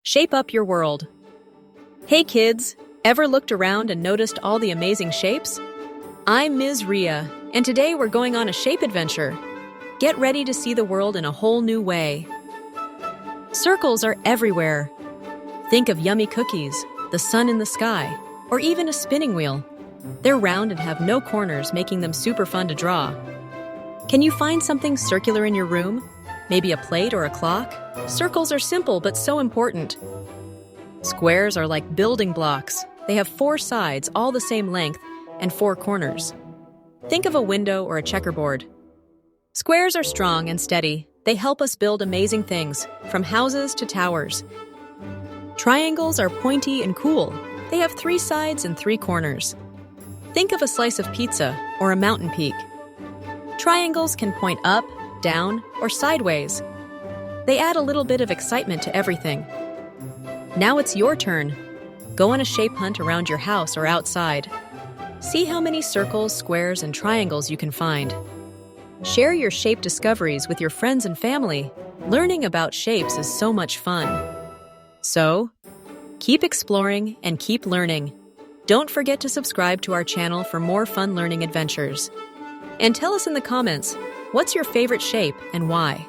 Shape up your world. Hey kids, ever looked around and noticed all the amazing shapes? I'm Ms. Ria, and today we're going on a shape adventure. Get ready to see the world in a whole new way. Circles are everywhere. Think of yummy cookies, the sun in the sky, or even a spinning wheel. They're round and have no corners, making them super fun to draw. Can you find something circular in your room? Maybe a plate or a clock? Circles are simple but so important. Squares are like building blocks. They have 4 sides, all the same length, and 4 corners. Think of a window or a checkerboard. Squares are strong and steady. They help us build amazing things, from houses to towers. Triangles are pointy and cool. They have 3 sides and 3 corners. Think of a slice of pizza or a mountain peak. Triangles can point up, down, or sideways. They add a little bit of excitement to everything. Now it's your turn. Go on a shape hunt around your house or outside. See how many circles, squares, and triangles you can find. Share your shape discoveries with your friends and family. Learning about shapes is so much fun. So, keep exploring and keep learning. Don't forget to subscribe to our channel for more fun learning adventures. And tell us in the comments, what's your favorite shape and why?